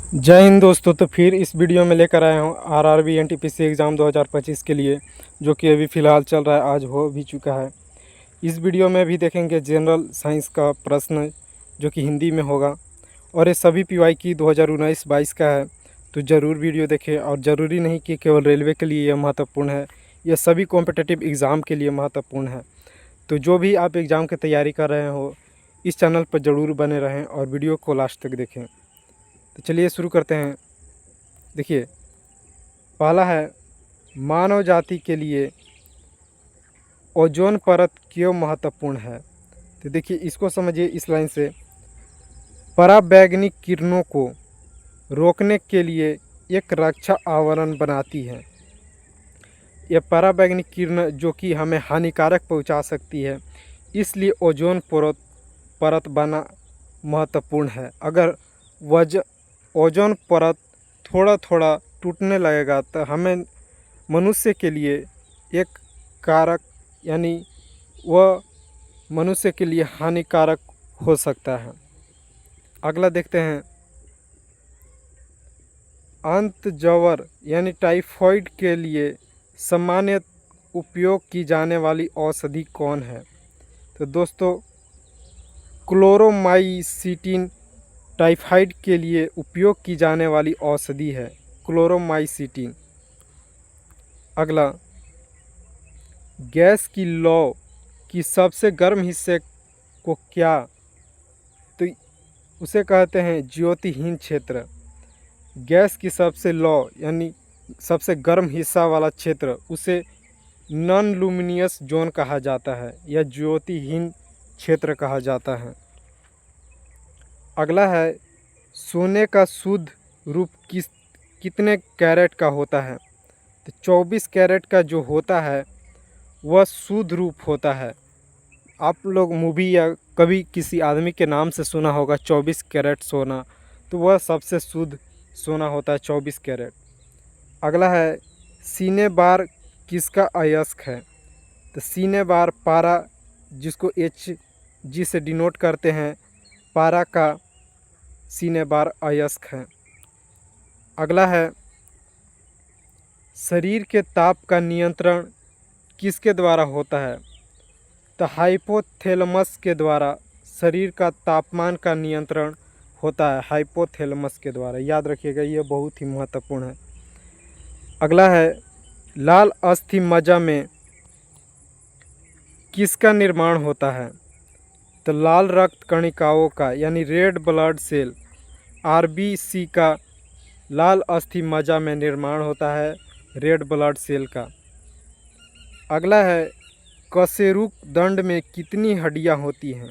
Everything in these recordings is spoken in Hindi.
जय हिंद दोस्तों। तो फिर इस वीडियो में लेकर आया हूँ आरआरबी एनटीपीसी एग्ज़ाम 2025 के लिए, जो कि अभी फ़िलहाल चल रहा है, आज हो भी चुका है। इस वीडियो में भी देखेंगे जनरल साइंस का प्रश्न जो कि हिंदी में होगा, और ये सभी पीवाई की 2019-22 का है। तो ज़रूर वीडियो देखें, और ज़रूरी नहीं कि केवल रेलवे के लिए यह महत्वपूर्ण है, यह सभी कॉम्पिटिटिव एग्ज़ाम के लिए महत्वपूर्ण है। तो जो भी आप एग्ज़ाम की तैयारी कर रहे हो, इस चैनल पर ज़रूर बने रहें और वीडियो को लास्ट तक देखें। तो चलिए शुरू करते हैं। देखिए, पहला है, मानव जाति के लिए ओजोन परत क्यों महत्वपूर्ण है। तो देखिए, इसको समझिए इस लाइन से, पराबैंगनी किरणों को रोकने के लिए एक रक्षा आवरण बनाती है। यह पराबैंगनी किरण जो कि हमें हानिकारक पहुंचा सकती है, इसलिए ओजोन परत बना महत्वपूर्ण है। अगर ओजोन परत थोड़ा थोड़ा टूटने लगेगा तो हमें मनुष्य के लिए एक कारक, यानी वह मनुष्य के लिए हानिकारक हो सकता है। अगला देखते हैं, अंतज्वर यानी टाइफाइड के लिए सामान्य उपयोग की जाने वाली औषधि कौन है। तो दोस्तों, क्लोरोमाइसिटिन टाइफाइड के लिए उपयोग की जाने वाली औषधि है, क्लोरोमाइसिटिन। अगला, गैस की लौ की सबसे गर्म हिस्से को क्या, तो उसे कहते हैं ज्योतिहीन क्षेत्र। गैस की सबसे लौ यानी सबसे गर्म हिस्सा वाला क्षेत्र, उसे नॉन लुमिनियस जोन कहा जाता है या ज्योतिहीन क्षेत्र कहा जाता है। अगला है, सोने का शुद्ध रूप कितने कैरेट का होता है। तो 24 कैरेट का जो होता है वह शुद्ध रूप होता है। आप लोग मूवी या कभी किसी आदमी के नाम से सुना होगा 24 कैरेट सोना, तो वह सबसे शुद्ध सोना होता है 24 कैरेट। अगला है, सीने बार किसका अयस्क है। तो सीने बार पारा, जिसको एच जी से डिनोट करते हैं, पारा का सीने बार अयस्क है। अगला है, शरीर के ताप का नियंत्रण किसके द्वारा होता है। तो हाइपोथैलेमस के द्वारा शरीर का तापमान का नियंत्रण होता है, हाइपोथैलेमस के द्वारा। याद रखिएगा, ये बहुत ही महत्वपूर्ण है। अगला है, लाल अस्थि मज्जा में किसका निर्माण होता है। तो लाल रक्त कणिकाओं का, यानी रेड ब्लड सेल, आरबीसी का लाल अस्थि मज्जा में निर्माण होता है, रेड ब्लड सेल का। अगला है, कशेरुक दंड में कितनी हड्डियां होती हैं।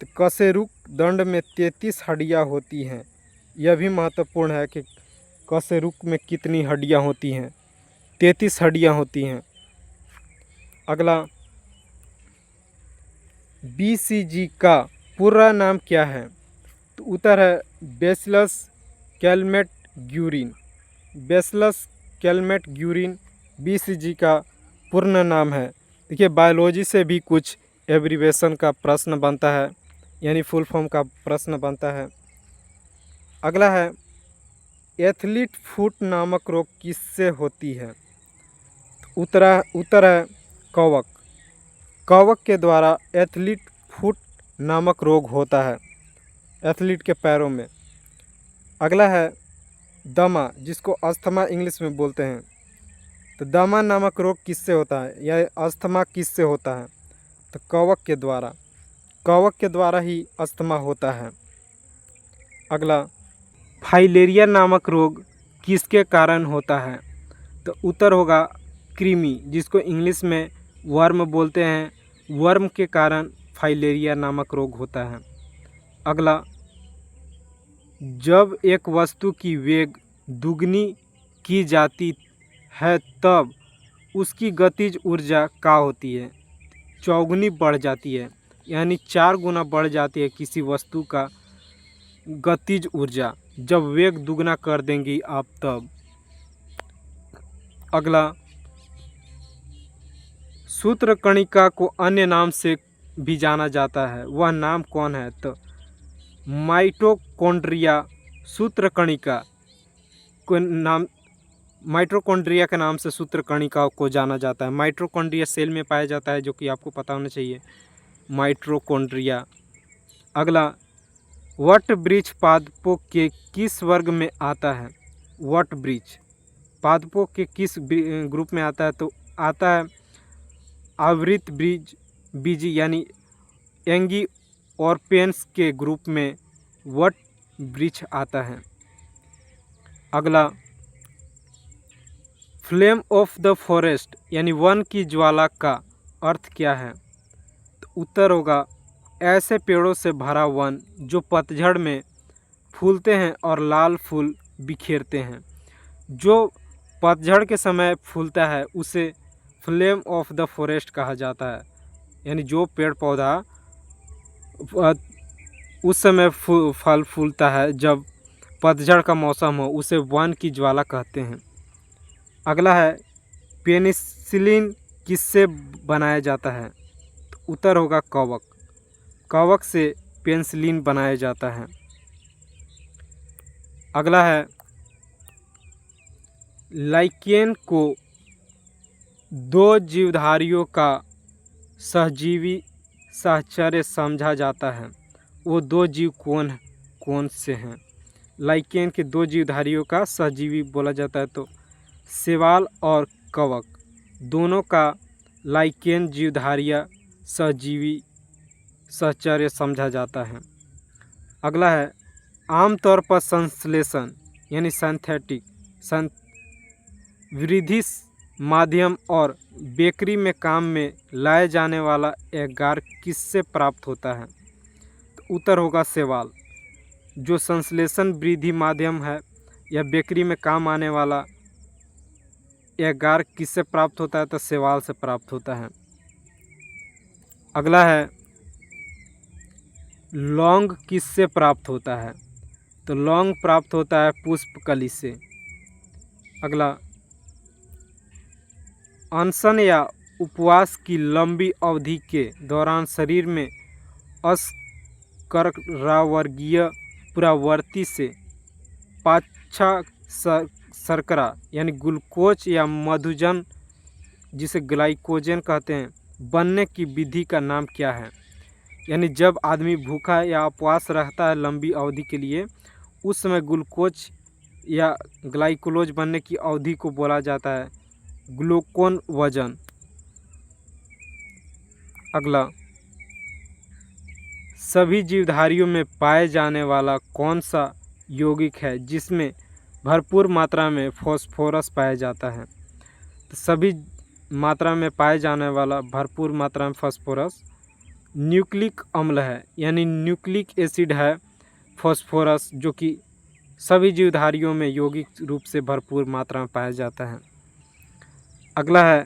तो कशेरुक दंड में 33 हड्डियां होती हैं। यह भी महत्वपूर्ण है कि कशेरुक में कितनी हड्डियां होती हैं, 33 हड्डियां होती हैं। अगला, बीसीजी का पूरा नाम क्या है। तो उत्तर है bacillus Calmette Guérin. Bacillus Calmette Guérin BCG का पूर्ण नाम है। देखिए, बायोलॉजी से भी कुछ एब्रीवेशन का प्रश्न बनता है, यानी फुल फॉर्म का प्रश्न बनता है। अगला है, एथलीट फुट नामक रोग किससे होती है। उत्तर है कवक। कवक के द्वारा एथलीट फुट नामक रोग होता है, एथलीट के पैरों में। अगला है, दमा, जिसको अस्थमा इंग्लिश में बोलते हैं। तो दमा नामक रोग किससे होता है, या अस्थमा किससे होता है। तो कवक के द्वारा, कवक के द्वारा ही अस्थमा होता है। अगला, फाइलेरिया नामक रोग किसके कारण होता है। तो उत्तर होगा कृमि, जिसको इंग्लिश में वर्म बोलते हैं। वर्म के कारण फाइलेरिया नामक रोग होता है। अगला, जब एक वस्तु की वेग दुगनी की जाती है तब उसकी गतिज ऊर्जा क्या होती है। चौगुनी बढ़ जाती है, यानी 4 गुना बढ़ जाती है किसी वस्तु का गतिज ऊर्जा, जब वेग दुगना कर देंगी आप तब। अगला, सूत्रकणिका को अन्य नाम से भी जाना जाता है, वह नाम कौन है। तो माइटोकॉन्ड्रिया सूत्रकणिका को नाम माइटोकॉन्ड्रिया के नाम से सूत्रकणिका को जाना जाता है। माइटोकॉन्ड्रिया सेल में पाया जाता है, जो कि आपको पता होना चाहिए, माइटोकॉन्ड्रिया। अगला, वट वृक्ष पादपों के किस वर्ग में आता है? वट वृक्ष पादपों के किस ग्रुप में आता है? तो आता है आवृत बीजी यानी एंगी और पेन्स के ग्रुप में वट वृक्ष आता है। अगला, फ्लेम ऑफ द फॉरेस्ट यानी वन की ज्वाला का अर्थ क्या है? तो उत्तर होगा ऐसे पेड़ों से भरा वन जो पतझड़ में फूलते हैं और लाल फूल बिखेरते हैं। जो पतझड़ के समय फूलता है उसे फ्लेम ऑफ द फॉरेस्ट कहा जाता है। यानी जो पेड़ पौधा उस समय फल फूलता है जब पतझड़ का मौसम हो, उसे वन की ज्वाला कहते हैं। अगला है, पेनिसिलिन किससे बनाया जाता है? तो उत्तर होगा कवक। कवक से पेनिसिलिन बनाया जाता है। अगला है, लाइकेन को दो जीवधारियों का सहजीवी सहचर्य समझा जाता है। वो दो जीव कौन से हैं? लाइकेन के दो जीवधारियों का सहजीवी बोला जाता है तो शैवाल और कवक दोनों का लाइकेन जीवधारिया सहजीवी सहचर्य समझा जाता है। अगला है, आमतौर पर संश्लेषण यानी सिंथेटिक वृद्धि माध्यम और बेकरी में काम में लाए जाने वाला एगार किससे प्राप्त होता है? तो उत्तर होगा शैवाल। जो संश्लेषण वृद्धि माध्यम है या बेकरी में काम आने वाला एगार किससे प्राप्त होता है? तो शैवाल से प्राप्त होता है। अगला है, लौंग किससे प्राप्त होता है? तो लौंग प्राप्त होता है पुष्पकली से। अगला, अनशन या उपवास की लंबी अवधि के दौरान शरीर में अशर्करावर्गीय पुरावर्ती से पाच्छा शर्करा यानी ग्लूकोज या मधुजन जिसे ग्लाइकोजन कहते हैं बनने की विधि का नाम क्या है? यानी जब आदमी भूखा या उपवास रहता है लंबी अवधि के लिए, उस समय ग्लूकोज या ग्लाइकोलोज बनने की अवधि को बोला जाता है ग्लूकोन वजन। अगला, सभी जीवधारियों में पाए जाने वाला कौन सा यौगिक है जिसमें भरपूर मात्रा में फास्फोरस पाया जाता है? तो सभी मात्रा में पाए जाने वाला भरपूर मात्रा में फास्फोरस न्यूक्लिक अम्ल है, यानी न्यूक्लिक एसिड है फास्फोरस, जो कि सभी जीवधारियों में यौगिक रूप से भरपूर मात्रा में पाया जाता है। अगला है,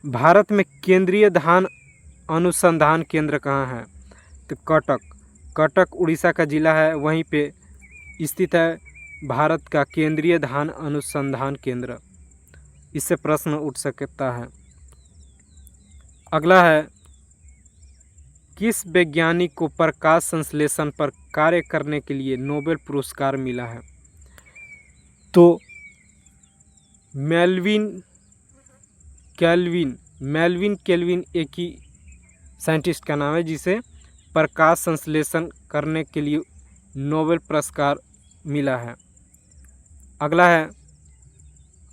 भारत में केंद्रीय धान अनुसंधान केंद्र कहाँ है? तो कटक उड़ीसा का जिला है, वहीं पे स्थित है भारत का केंद्रीय धान अनुसंधान केंद्र। इससे प्रश्न उठ सकता है। अगला है, किस वैज्ञानिक को प्रकाश संश्लेषण पर कार्य करने के लिए नोबेल पुरस्कार मिला है? तो मेल्विन केल्विन एक ही साइंटिस्ट का नाम है जिसे प्रकाश संश्लेषण करने के लिए नोबेल पुरस्कार मिला है। अगला है,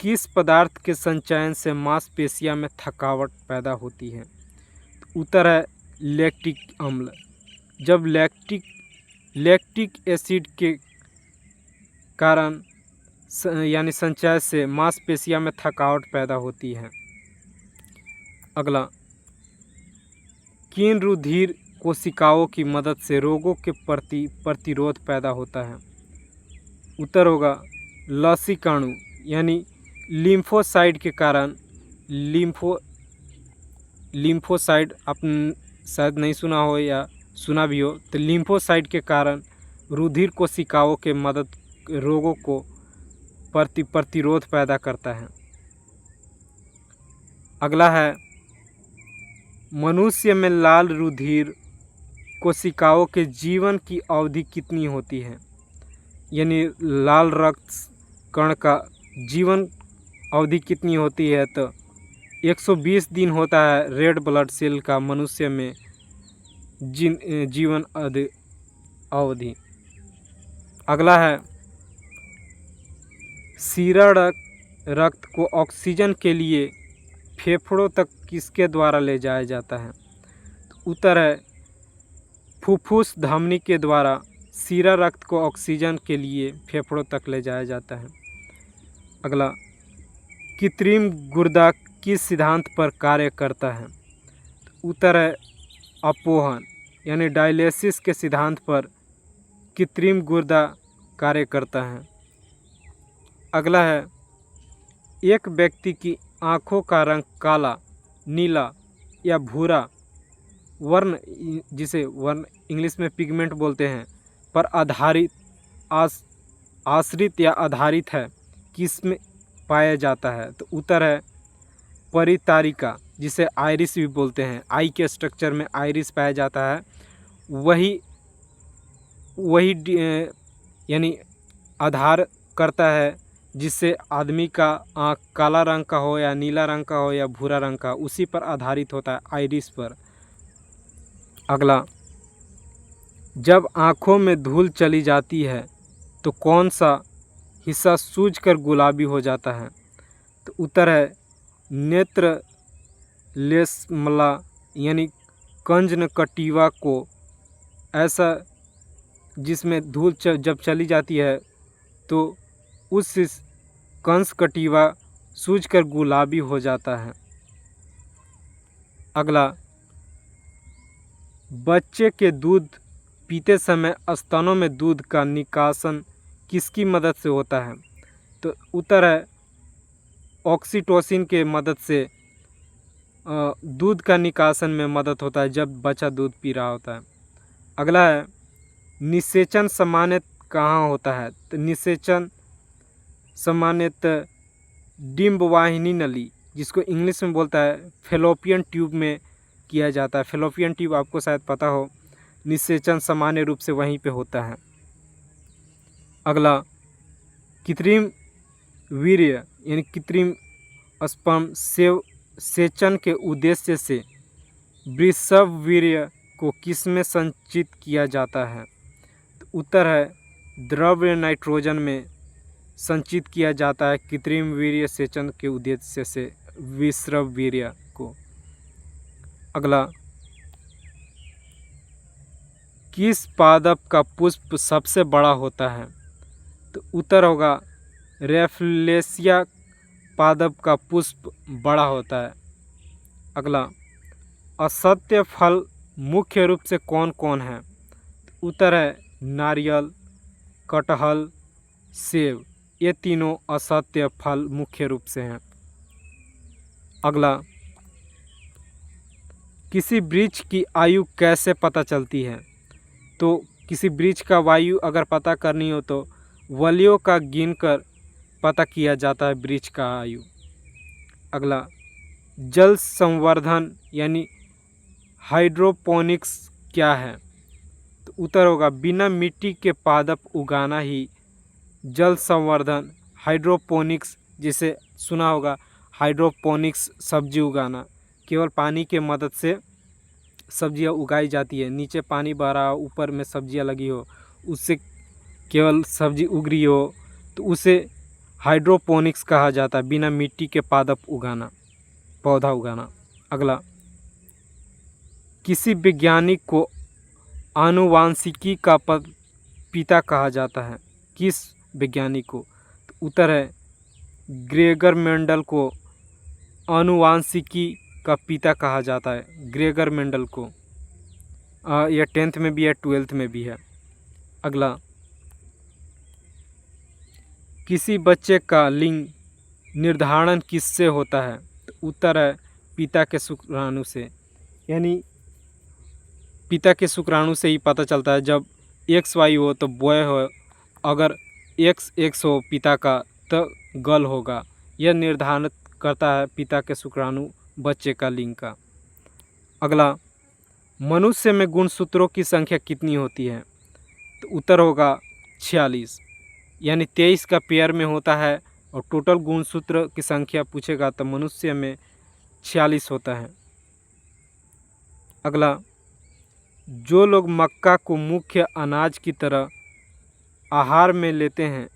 किस पदार्थ के संचयन से मांसपेशियों में थकावट पैदा होती है? उत्तर है लैक्टिक अम्ल। जब लैक्टिक एसिड के कारण यानी संचय से मांसपेशियों में थकावट पैदा होती है। अगला, किन रुधिर कोशिकाओं की मदद से रोगों के प्रति प्रतिरोध पैदा होता है? उत्तर होगा लसीकाणु यानी लिम्फोसाइट के कारण। लिम्फोसाइट आपने शायद नहीं सुना हो या सुना भी हो, तो लिम्फोसाइट के कारण रुधिर कोशिकाओं के मदद रोगों को प्रतिरोध पैदा करता है। अगला है, मनुष्य में लाल रुधिर कोशिकाओं के जीवन की अवधि कितनी होती है? यानी लाल रक्त कण का जीवन अवधि कितनी होती है? तो 120 दिन होता है रेड ब्लड सेल का मनुष्य में जीवन अवधि। अगला है, सीरा रक्त को ऑक्सीजन के लिए फेफड़ों तक किसके द्वारा ले जाया जाता है? तो उत्तर है फुफ्फुस धमनी के द्वारा सीरा रक्त को ऑक्सीजन के लिए फेफड़ों तक ले जाया जाता है। अगला, कृत्रिम गुर्दा किस सिद्धांत पर कार्य करता है? तो उत्तर है अपोहन यानी डायलिसिस के सिद्धांत पर कृत्रिम गुर्दा कार्य करता है। अगला है, एक व्यक्ति की आँखों का रंग काला, नीला या भूरा वर्ण, जिसे वर्ण इंग्लिश में पिगमेंट बोलते हैं, पर आधारित आश्रित या आधारित है किस में पाया जाता है? तो उत्तर है परितारिका, जिसे आइरिस भी बोलते हैं। आई के स्ट्रक्चर में आइरिस पाया जाता है, वही यानी आधार करता है जिससे आदमी का आँख काला रंग का हो या नीला रंग का हो या भूरा रंग का, उसी पर आधारित होता है, आइरिस पर। अगला, जब आँखों में धूल चली जाती है तो कौन सा हिस्सा सूजकर गुलाबी हो जाता है? तो उत्तर है नेत्र लेशमला यानी कंजनकटिवा को, ऐसा जिसमें धूल जब चली जाती है तो उस कंजक्टिवा सूजकर गुलाबी हो जाता है। अगला, बच्चे के दूध पीते समय स्तनों में दूध का निकासन किसकी मदद से होता है? तो उत्तर है ऑक्सीटोसिन के मदद से दूध का निकासन में मदद होता है जब बच्चा दूध पी रहा होता है। अगला है, निषेचन सामान्यतः कहाँ होता है? तो निषेचन सामान्यतः डिम्बवाहिनी नली, जिसको इंग्लिश में बोलता है फेलोपियन ट्यूब में किया जाता है। फेलोपियन ट्यूब आपको शायद पता हो, निषेचन सामान्य रूप से वहीं पे होता है। अगला, कृत्रिम वीर्य यानी कृत्रिम स्पर्म सेचन के उद्देश्य से वृषभ वीर्य को किस में संचित किया जाता है? तो उत्तर है द्रव्य नाइट्रोजन में संचित किया जाता है कृत्रिम वीर्य सेचन के उद्देश्य से वृषभ वीर्य को। अगला, किस पादप का पुष्प सबसे बड़ा होता है? तो उत्तर होगा रेफलेशिया पादप का पुष्प बड़ा होता है। अगला, असत्य फल मुख्य रूप से कौन कौन है? तो उत्तर है नारियल, कटहल, सेब, ये तीनों असत्य फल मुख्य रूप से हैं। अगला, किसी वृक्ष की आयु कैसे पता चलती है? तो किसी वृक्ष का वायु अगर पता करनी हो तो वलियों का गिनकर पता किया जाता है वृक्ष का आयु। अगला, जल संवर्धन यानी हाइड्रोपोनिक्स क्या है? तो उत्तर होगा बिना मिट्टी के पादप उगाना ही जल संवर्धन हाइड्रोपोनिक्स, जिसे सुना होगा हाइड्रोपोनिक्स सब्जी उगाना, केवल पानी के मदद से सब्जियां उगाई जाती है। नीचे पानी बह रहा हो, ऊपर में सब्जियां लगी हो, उससे केवल सब्जी उग रही हो, तो उसे हाइड्रोपोनिक्स कहा जाता है, बिना मिट्टी के पादप उगाना, पौधा उगाना। अगला, किसी वैज्ञानिक को आनुवांशिकी का पिता कहा जाता है, किस वैज्ञानिक को? तो उत्तर है ग्रेगर मेंडल को आनुवांशिकी का पिता कहा जाता है, ग्रेगर मेंडल को। यह 10th में भी है, 12th में भी है। अगला, किसी बच्चे का लिंग निर्धारण किससे होता है? तो उत्तर है पिता के शुक्राणु से, यानी पिता के शुक्राणु से ही पता चलता है। जब XY हो तो बॉय हो, अगर XX हो पिता का तो गर्ल होगा। यह निर्धारित करता है पिता के शुक्राणु बच्चे का लिंग का। अगला, मनुष्य में गुणसूत्रों की संख्या कितनी होती है? तो उत्तर होगा 46। यानी 23 का पेयर में होता है। और टोटल गुणसूत्र की संख्या पूछेगा तो मनुष्य में 46 होता है। अगला, जो लोग मक्का को मुख्य अनाज की तरह आहार में लेते हैं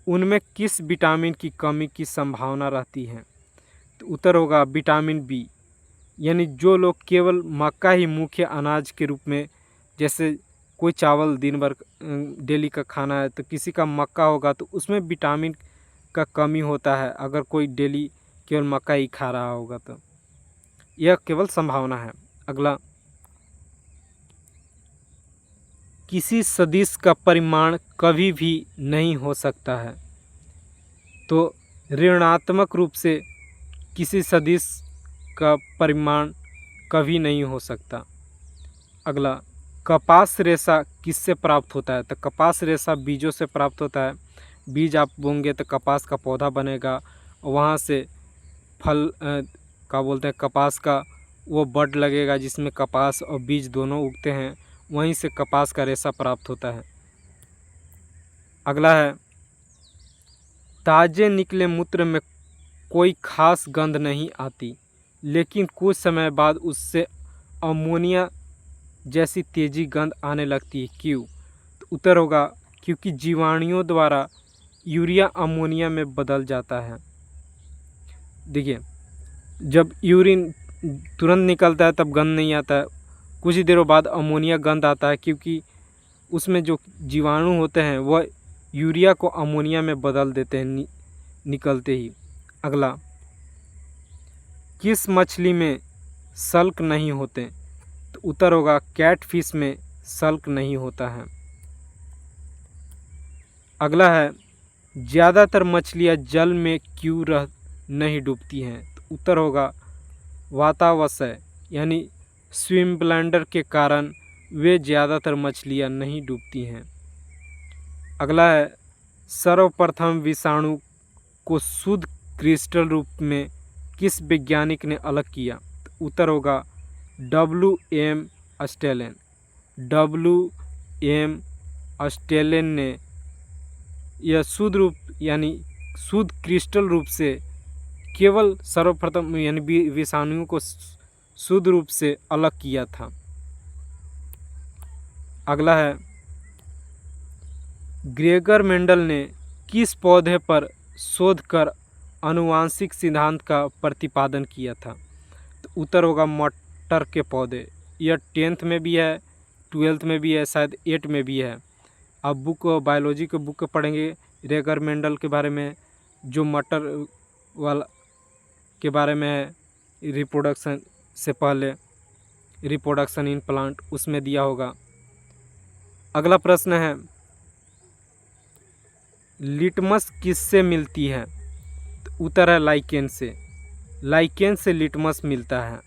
उनमें किस विटामिन की कमी की संभावना रहती है? तो उत्तर होगा विटामिन बी। यानी जो लोग केवल मक्का ही मुख्य अनाज के रूप में, जैसे कोई चावल दिन भर डेली का खाना है तो किसी का मक्का होगा तो उसमें विटामिन का कमी होता है अगर कोई डेली केवल मक्का ही खा रहा होगा तो। यह केवल संभावना है। अगला, किसी सदिश का परिमाण कभी भी नहीं हो सकता है। तो ऋणात्मक रूप से किसी सदिश का परिमाण कभी नहीं हो सकता। अगला, कपास रेशा किससे प्राप्त होता है? तो कपास रेशा बीजों से प्राप्त होता है। बीज आप बोएंगे तो कपास का पौधा बनेगा, वहाँ से फल क्या बोलते हैं, कपास का वो बड लगेगा जिसमें कपास और बीज दोनों उगते हैं, वहीं से कपास का रेशा प्राप्त होता है। अगला है, ताजे निकले मूत्र में कोई खास गंध नहीं आती, लेकिन कुछ समय बाद उससे अमोनिया जैसी तेजी गंध आने लगती है, क्यों? तो उत्तर होगा क्योंकि जीवाणुओं द्वारा यूरिया अमोनिया में बदल जाता है। देखिए, जब यूरिन तुरंत निकलता है तब गंध नहीं आता है, कुछ ही देरों बाद अमोनिया गंध आता है, क्योंकि उसमें जो जीवाणु होते हैं वह यूरिया को अमोनिया में बदल देते हैं निकलते ही। अगला, किस मछली में सल्क नहीं होते? तो उत्तर होगा कैटफिश में सल्क नहीं होता है। अगला है, ज़्यादातर मछलियाँ जल में क्यों नहीं डूबती हैं? तो उत्तर होगा वातावशय, यानी स्विम ब्लैंडर के कारण वे ज़्यादातर मछलियाँ नहीं डूबती हैं। अगला है, सर्वप्रथम विषाणु को शुद्ध क्रिस्टल रूप में किस वैज्ञानिक ने अलग किया? तो उत्तर होगा W.M. अस्टेलन। W.M. अस्टेलन ने यह शुद्ध रूप यानी शुद्ध क्रिस्टल रूप से केवल सर्वप्रथम यानी विषाणुओं को शुद्ध रूप से अलग किया था। अगला है, ग्रेगर मेंडल ने किस पौधे पर शोध कर आनुवांशिक सिद्धांत का प्रतिपादन किया था? तो उत्तर होगा मटर के पौधे। यह 10th में भी है, 12th में भी है, शायद 8 में भी है। आप बायोलॉजी के बुक पढ़ेंगे ग्रेगर मेंडल के बारे में, जो मटर वाला के बारे में है, रिप्रोडक्शन से पहले, रिप्रोडक्शन इन प्लांट, उसमें दिया होगा। अगला प्रश्न है, लिटमस किससे मिलती है? तो उत्तर है लाइकेन से। लाइकेन से लिटमस मिलता है।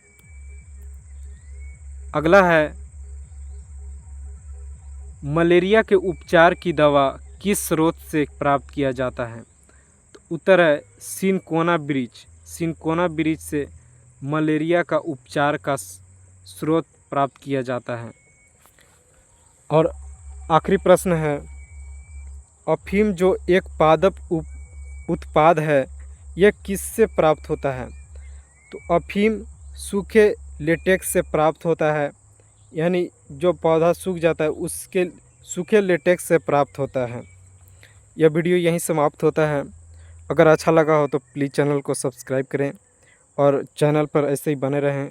अगला है, मलेरिया के उपचार की दवा किस स्रोत से प्राप्त किया जाता है? तो उत्तर है सिनकोना ब्रिज। सिनकोना ब्रिज से मलेरिया का उपचार का स्रोत प्राप्त किया जाता है। और आखिरी प्रश्न है, अफीम जो एक पादप उत्पाद है यह किससे प्राप्त होता है? तो अफीम सूखे लेटेक्स से प्राप्त होता है, यानी जो पौधा सूख जाता है उसके सूखे लेटेक्स से प्राप्त होता है। यह वीडियो यहीं समाप्त होता है। अगर अच्छा लगा हो तो प्लीज़ चैनल को सब्सक्राइब करें और चैनल पर ऐसे ही बने रहें।